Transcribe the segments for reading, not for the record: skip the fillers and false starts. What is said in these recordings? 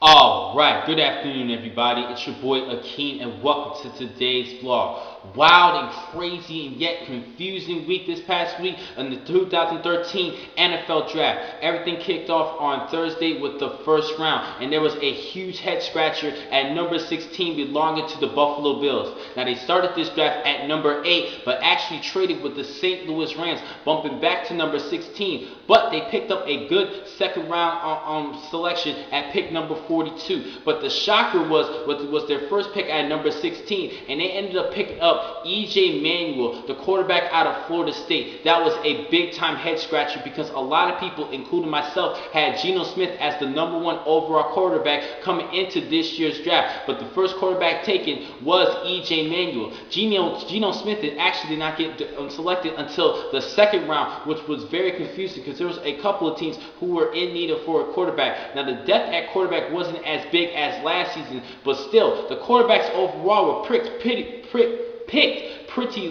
Alright, good afternoon everybody. It's your boy Akeem and welcome to today's vlog. Wild and crazy and yet confusing week this past week in the 2013 NFL Draft. Everything kicked off on Thursday with the first round, and there was a huge head scratcher at number 16 belonging to the Buffalo Bills. Now they started this draft at number 8 but actually traded with the St. Louis Rams, bumping back to number 16, but they picked up a good second round selection at pick number 42. But the shocker was their first pick at number 16, and they ended up picking up E.J. Manuel, the quarterback out of Florida State. That was a big time head scratcher because a lot of people, including myself, had Geno Smith as the number 1 overall quarterback coming into this year's draft. But the first quarterback taken was E.J. Manuel. Geno Smith actually did not get selected until the second round, which was very confusing because there was a couple of teams who were in need of for a quarterback. Now the depth at quarterback wasn't as big as last season, but still, the quarterbacks overall were picked pretty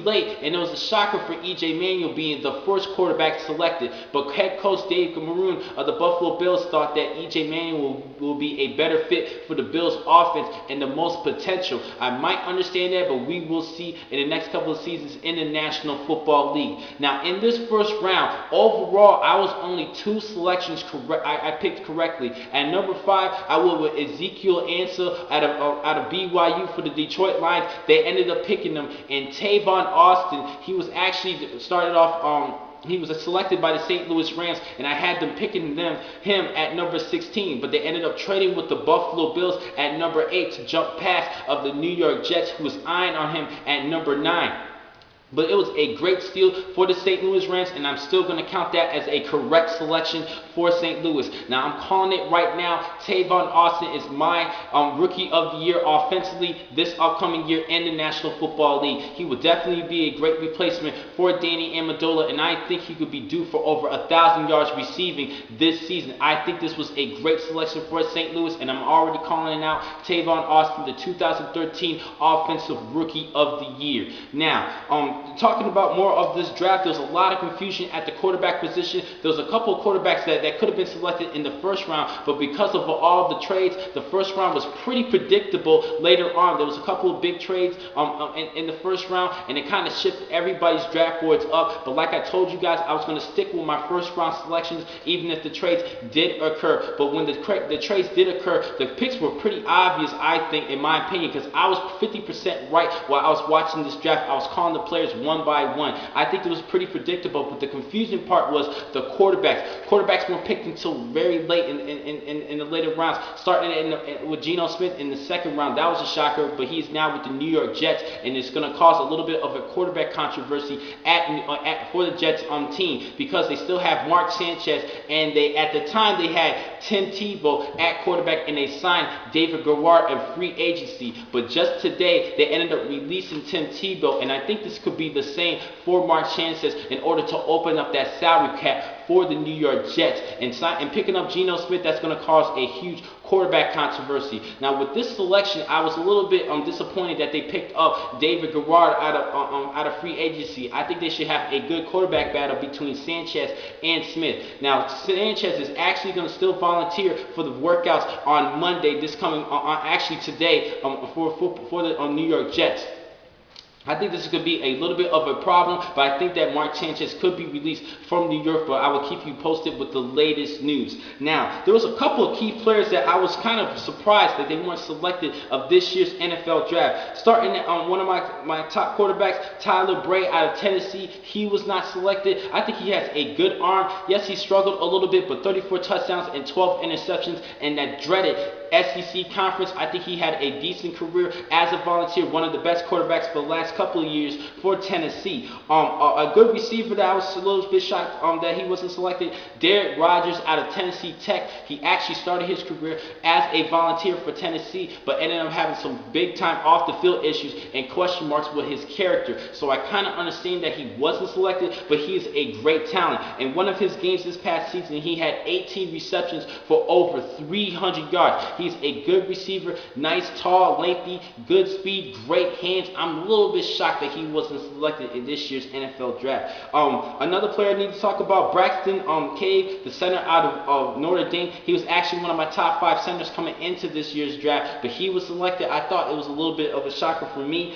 late, and it was a shocker for E.J. Manuel being the first quarterback selected. But head coach Dave Maroon of the Buffalo Bills thought that E.J. Manuel will be a better fit for the Bills' offense and the most potential. I might understand that, but we will see in the next couple of seasons in the National Football League. Now, in this first round, overall, I was only 2 selections correct. I picked correctly. At number 5, I went with Ezekiel Ansah out of BYU for the Detroit Lions. They ended up picking him, and Tebow Austin, he was actually started off he was selected by the St. Louis Rams, and I had them picking him at number 16, but they ended up trading with the Buffalo Bills at number 8 to jump past of the New York Jets, who was eyeing on him at number 9. But it was a great steal for the St. Louis Rams, and I'm still going to count that as a correct selection for St. Louis. Now, I'm calling it right now. Tavon Austin is my Rookie of the Year offensively this upcoming year in the National Football League. He would definitely be a great replacement for Danny Amendola, and I think he could be due for over 1,000 yards receiving this season. I think this was a great selection for St. Louis, and I'm already calling out Tavon Austin, the 2013 Offensive Rookie of the Year. Now, talking about more of this draft, there was a lot of confusion at the quarterback position. There was a couple of quarterbacks that could have been selected in the first round, but because of all of the trades, the first round was pretty predictable later on. There was a couple of big trades in the first round, and it kind of shifted everybody's draft boards up. But like I told you guys, I was going to stick with my first round selections, even if the trades did occur. But when the trades did occur, the picks were pretty obvious, I think, in my opinion, because I was 50% right while I was watching this draft. I was calling the players one by one. I think it was pretty predictable, but the confusing part was the quarterbacks. Quarterbacks weren't picked until very late in the later rounds, starting with Geno Smith in the second round. That was a shocker, but he's now with the New York Jets, and it's going to cause a little bit of a quarterback controversy for the Jets team, because they still have Mark Sanchez, and at the time they had Tim Tebow at quarterback, and they signed David Garrard in free agency. But just today, they ended up releasing Tim Tebow, and I think this could be the same for Mark Sanchez in order to open up that salary cap for the New York Jets. And picking up Geno Smith, that's going to cause a huge quarterback controversy. Now, with this selection, I was a little bit disappointed that they picked up David Garrard out of free agency. I think they should have a good quarterback battle between Sanchez and Smith. Now, Sanchez is actually going to still volunteer for the workouts on Monday, actually today, for the New York Jets. I think this could be a little bit of a problem, but I think that Mark Sanchez could be released from New York, but I will keep you posted with the latest news. Now, there was a couple of key players that I was kind of surprised that they weren't selected of this year's NFL draft. Starting on one of my top quarterbacks, Tyler Bray out of Tennessee. He was not selected. I think he has a good arm. Yes, he struggled a little bit, but 34 touchdowns and 12 interceptions in that dreaded SEC conference. I think he had a decent career as a volunteer, one of the best quarterbacks for the last couple of years for Tennessee. A good receiver that I was a little bit shocked that he wasn't selected, Derek Rogers out of Tennessee Tech. He actually started his career as a volunteer for Tennessee, but ended up having some big time off the field issues and question marks with his character. So I kind of understand that he wasn't selected, but he is a great talent. In one of his games this past season, he had 18 receptions for over 300 yards. He He's a good receiver, nice, tall, lengthy, good speed, great hands. I'm a little bit shocked that he wasn't selected in this year's NFL draft. Another player I need to talk about, Braxton Cave, the center out of Notre Dame. He was actually one of my top 5 centers coming into this year's draft, but he was selected. I thought it was a little bit of a shocker for me.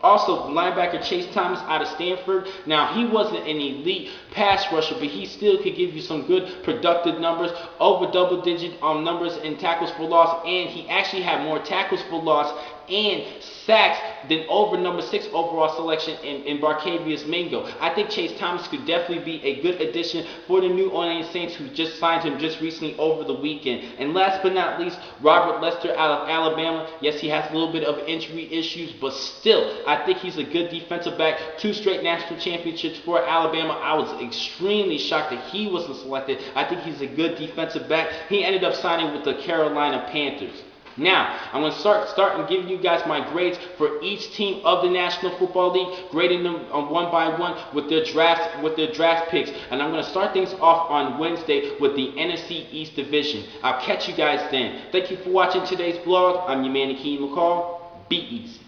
Also, linebacker Chase Thomas out of Stanford. Now, he wasn't an elite pass rusher, but he still could give you some good productive numbers, over double-digit numbers in tackles for loss, and he actually had more tackles for loss and sacks than over number 6 overall selection in Barkevius Mingo. I think Chase Thomas could definitely be a good addition for the New Orleans Saints, who just signed him just recently over the weekend. And last but not least, Robert Lester out of Alabama. Yes, he has a little bit of injury issues, but still, I think he's a good defensive back. 2 straight national championships for Alabama. I was extremely shocked that he wasn't selected. I think he's a good defensive back. He ended up signing with the Carolina Panthers. Now, I'm going to start and give you guys my grades for each team of the National Football League, grading them one by one with their draft picks. And I'm going to start things off on Wednesday with the NFC East Division. I'll catch you guys then. Thank you for watching today's vlog. I'm your man, Akeem McCall. Be easy.